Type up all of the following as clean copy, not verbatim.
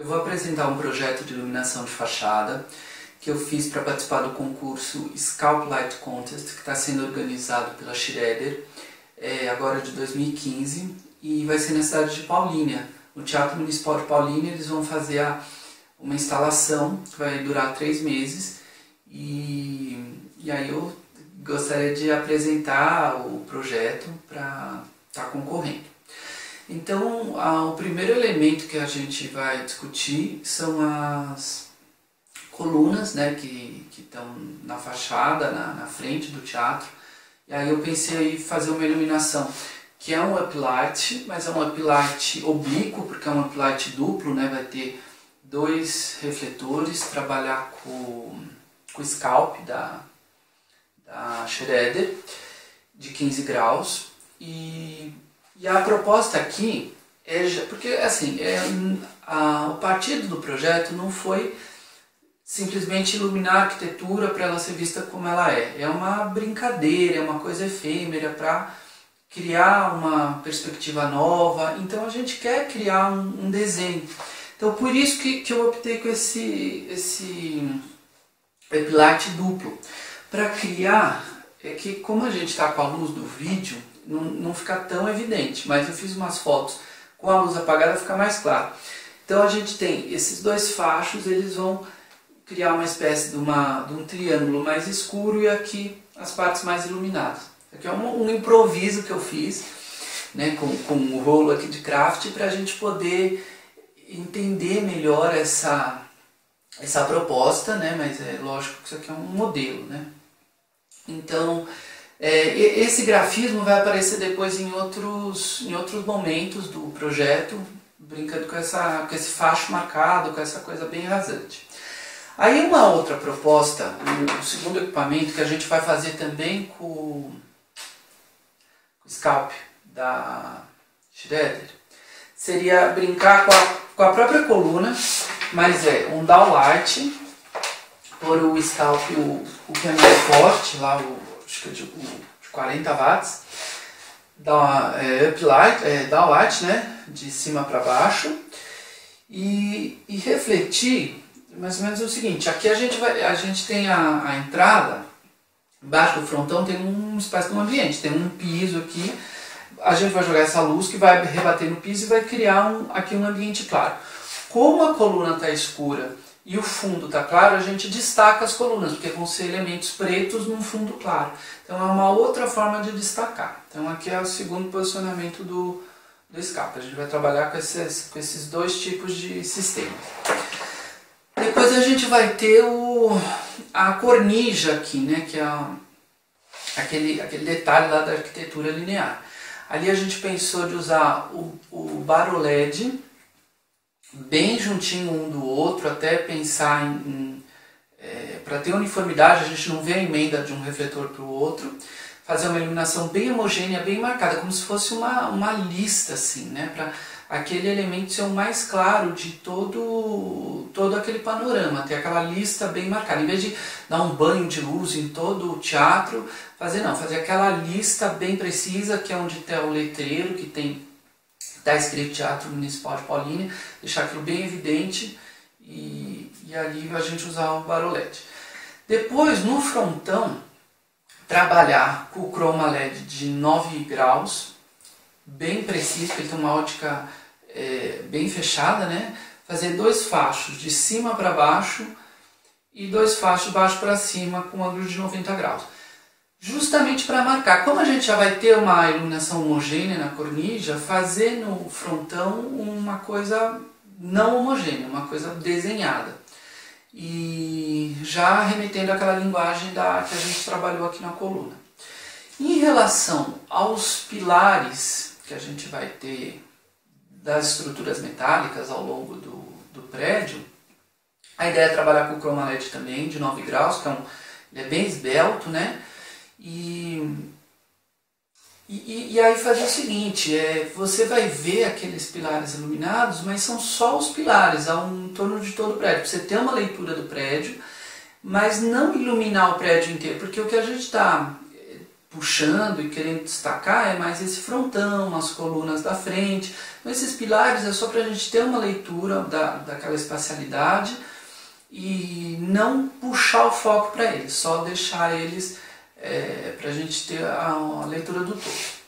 Eu vou apresentar um projeto de iluminação de fachada que eu fiz para participar do concurso Scalp Light Contest, que está sendo organizado pela Schroeder, agora de 2015, e vai ser na cidade de Paulínia. No Teatro Municipal de Paulínia eles vão fazer uma instalação que vai durar 3 meses, e aí eu gostaria de apresentar o projeto para estar concorrendo. Então, o primeiro elemento que a gente vai discutir são as colunas, né, que estão na fachada, na frente do teatro. E aí eu pensei em fazer uma iluminação que é um uplight, mas é um uplight oblíquo, porque é um uplight duplo, né, vai ter 2 refletores, trabalhar com o scalp da Schroeder, de 15 graus. E a proposta aqui é, porque assim, o partido do projeto não foi simplesmente iluminar a arquitetura para ela ser vista como ela é. É uma brincadeira, é uma coisa efêmera para criar uma perspectiva nova. Então a gente quer criar um desenho. Então por isso que eu optei com esse uplight duplo. Para criar, que como a gente está com a luz do vídeo, não fica tão evidente, mas eu fiz umas fotos com a luz apagada, fica mais claro. Então a gente tem esses 2 fachos, eles vão criar uma espécie de um triângulo mais escuro e aqui as partes mais iluminadas. Aqui é um improviso que eu fiz, né, com o rolo aqui de craft, para a gente poder entender melhor essa proposta, né, mas é lógico que isso aqui é um modelo, né. Então, esse grafismo vai aparecer depois em outros momentos do projeto, brincando com esse facho marcado, com essa coisa bem rasante. Aí uma outra proposta, o segundo equipamento que a gente vai fazer também com o scalp da Schroeder, seria brincar com a própria coluna, mas um downlight, por o scalp, o que é mais forte, lá acho que é de 40 watts, downlight, né, de cima para baixo, e refletir mais ou menos o seguinte: aqui a gente tem a entrada, embaixo do frontão tem um espaço no ambiente, tem um piso aqui, a gente vai jogar essa luz que vai rebater no piso e vai criar aqui um ambiente claro. Como a coluna está escura e o fundo está claro, a gente destaca as colunas, porque vão ser elementos pretos num fundo claro. Então é uma outra forma de destacar. Então aqui é o segundo posicionamento do scalp. A gente vai trabalhar com esses 2 tipos de sistemas. Depois a gente vai ter a cornija aqui, né, que é aquele detalhe lá da arquitetura linear. Ali a gente pensou de usar o Baroled bem juntinho um do outro, até pensar para ter uniformidade, a gente não vê a emenda de um refletor para o outro, fazer uma iluminação bem homogênea, bem marcada, como se fosse uma lista, assim, né, para aquele elemento ser o mais claro de todo aquele panorama, ter aquela lista bem marcada. Em vez de dar um banho de luz em todo o teatro, fazer aquela lista bem precisa, que é onde está o letreiro, que está escrito Teatro Municipal de Paulínia, deixar aquilo bem evidente e ali a gente usar o Baroled. Depois, no frontão, trabalhar com o Chroma LED de 9 graus, bem preciso, porque ele tem uma ótica bem fechada, né? Fazer 2 fachos de cima para baixo e 2 fachos de baixo para cima com ângulo de 90 graus. Justamente para marcar, como a gente já vai ter uma iluminação homogênea na cornija, fazer no frontão uma coisa não homogênea, uma coisa desenhada. E já remetendo àquela linguagem que a gente trabalhou aqui na coluna. Em relação aos pilares que a gente vai ter das estruturas metálicas ao longo do prédio, a ideia é trabalhar com o Chroma LED também, de 9 graus, que ele é bem esbelto, né? E aí fazer o seguinte, você vai ver aqueles pilares iluminados, mas são só os pilares em torno de todo o prédio. Você tem uma leitura do prédio, mas não iluminar o prédio inteiro, porque o que a gente está puxando e querendo destacar é mais esse frontão, as colunas da frente. Então esses pilares é só para a gente ter uma leitura daquela espacialidade e não puxar o foco para eles, só deixar eles para a gente ter a leitura do todo.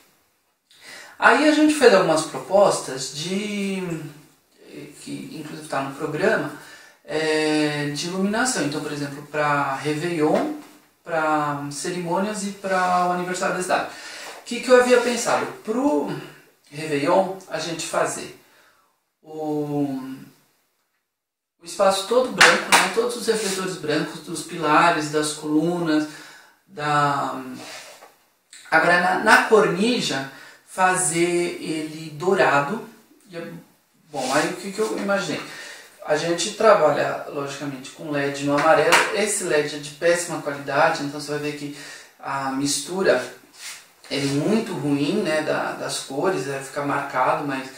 Aí a gente fez algumas propostas que inclusive está no programa, de iluminação. Então, por exemplo, para Réveillon, para cerimônias e para o aniversário da cidade. O que eu havia pensado? Para o Réveillon, a gente fazer o espaço todo branco, né? Todos os refletores brancos dos pilares, das colunas, agora na cornija fazer ele dourado. Bom, aí o que eu imaginei? A gente trabalha, logicamente, com LED no amarelo. Esse LED é de péssima qualidade, então você vai ver que a mistura é muito ruim, né, das cores, fica marcado, mas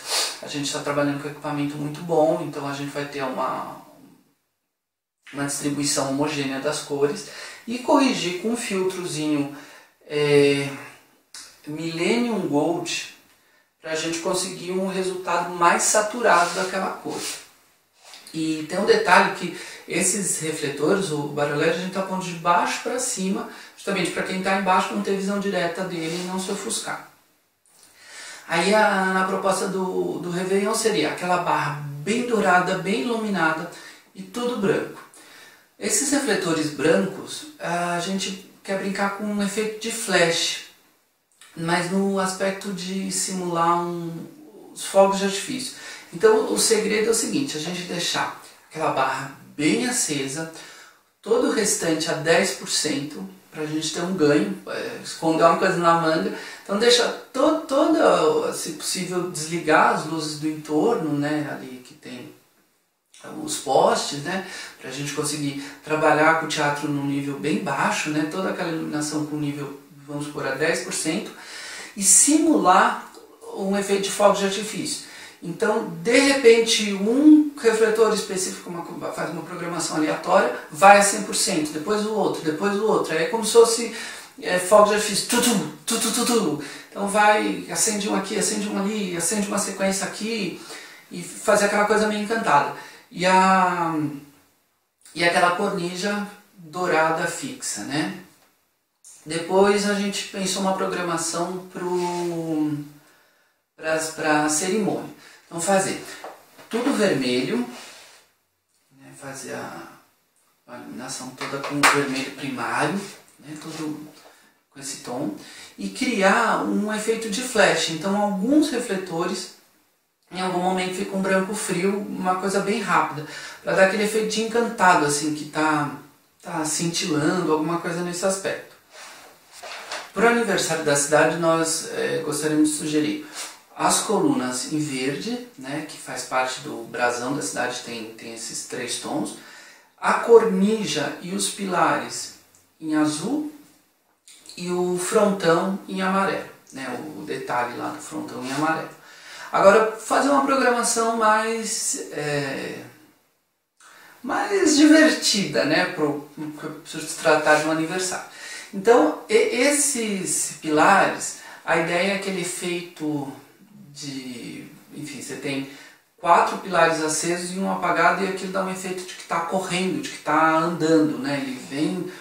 a gente está trabalhando com equipamento muito bom, então a gente vai ter uma distribuição homogênea das cores e corrigir com um filtrozinho Millennium Gold para a gente conseguir um resultado mais saturado daquela cor. E tem um detalhe que esses refletores, o BarioLED, a gente está pondo de baixo para cima, justamente para quem está embaixo não ter visão direta dele e não se ofuscar. Aí na proposta do Réveillon seria aquela barra bem dourada, bem iluminada e tudo branco. Esses refletores brancos, a gente quer brincar com um efeito de flash, mas no aspecto de simular os fogos de artifício. Então o segredo é o seguinte, a gente deixar aquela barra bem acesa, todo o restante a 10%, para a gente ter um ganho, esconder uma coisa na manga. Então deixa se possível, desligar as luzes do entorno, né, ali que tem os postes, né, para a gente conseguir trabalhar com o teatro num nível bem baixo, né, toda aquela iluminação com nível, vamos por a 10%, e simular um efeito de fogos de artifício. Então, de repente, um refletor específico faz uma programação aleatória, vai a 100%, depois o outro. Aí é como se fosse fogos de artifício. Então acende um aqui, acende um ali, acende uma sequência aqui, e fazer aquela coisa meio encantada. E aquela cornija dourada fixa, né? Depois a gente pensou uma programação para a cerimônia. Então fazer tudo vermelho, né, fazer a iluminação toda com vermelho primário, né, tudo com esse tom, e criar um efeito de flash. Então alguns refletores em algum momento ficam um branco frio, uma coisa bem rápida, para dar aquele efeito de encantado, assim, que tá cintilando, alguma coisa nesse aspecto. Para o aniversário da cidade, nós gostaríamos de sugerir as colunas em verde, né, que faz parte do brasão da cidade, tem esses 3 tons, a cornija e os pilares em azul e o frontão em amarelo, né, o detalhe lá do frontão em amarelo. Agora, fazer uma programação mais divertida, né, para se tratar de um aniversário. Então, esses pilares, a ideia é aquele efeito enfim, você tem 4 pilares acesos e um apagado, e aquilo dá um efeito de que está correndo, de que está andando, né? Ele vem,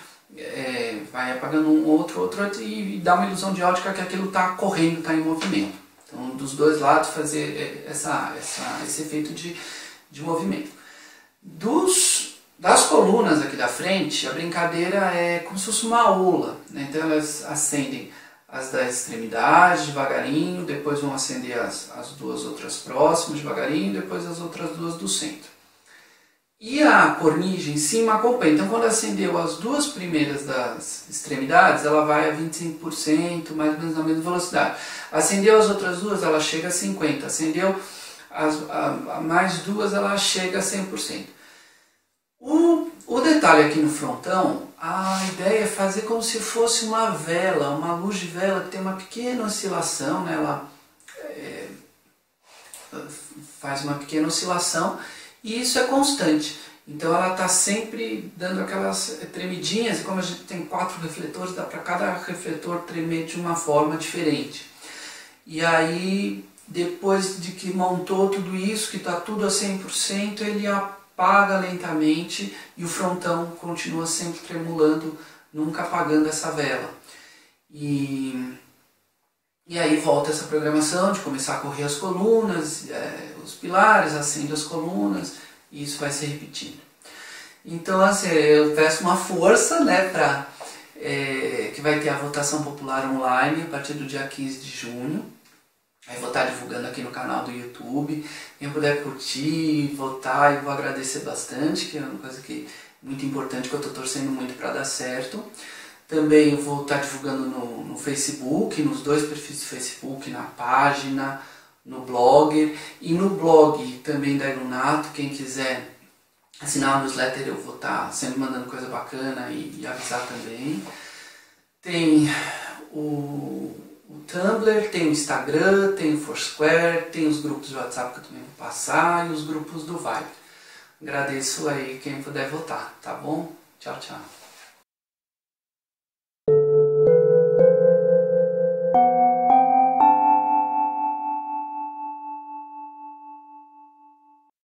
vai apagando um outro e dá uma ilusão de ótica que aquilo está correndo, está em movimento. Então, dos dois lados fazer esse efeito de movimento. Das colunas aqui da frente, a brincadeira é como se fosse uma ola, né? Então elas acendem as das extremidades devagarinho, depois vão acender as 2 outras próximas devagarinho, depois as outras 2 do centro. E a cornija em cima acompanha. Então quando acendeu as 2 primeiras das extremidades, ela vai a 25%, mais ou menos na mesma velocidade. Acendeu as outras 2, ela chega a 50%. Acendeu mais 2, ela chega a 100%. O detalhe aqui no frontão, a ideia é fazer como se fosse uma vela, uma luz de vela que tem uma pequena oscilação, né? Ela faz uma pequena oscilação e isso é constante. Então ela está sempre dando aquelas tremidinhas, e como a gente tem 4 refletores, dá para cada refletor tremer de uma forma diferente. E aí, depois de que montou tudo isso, que está tudo a 100%, ele apaga lentamente e o frontão continua sempre tremulando, nunca apagando essa vela. E aí volta essa programação de começar a correr as colunas, os pilares, acende as colunas, e isso vai se repetindo. Então, assim, eu peço uma força, né, que vai ter a votação popular online a partir do dia 15 de junho. Aí vou estar divulgando aqui no canal do YouTube. Quem puder curtir, votar, eu vou agradecer bastante, que é uma coisa que é muito importante, que eu estou torcendo muito para dar certo. Também eu vou estar divulgando no Facebook, nos 2 perfis do Facebook, na página, no Blogger e no blog também da Ilunato. Quem quiser assinar o newsletter, eu vou estar sempre mandando coisa bacana e avisar também. Tem o Tumblr, tem o Instagram, tem o Foursquare, tem os grupos de WhatsApp que eu também vou passar e os grupos do Viber. Agradeço aí quem puder votar, tá bom? Tchau, tchau.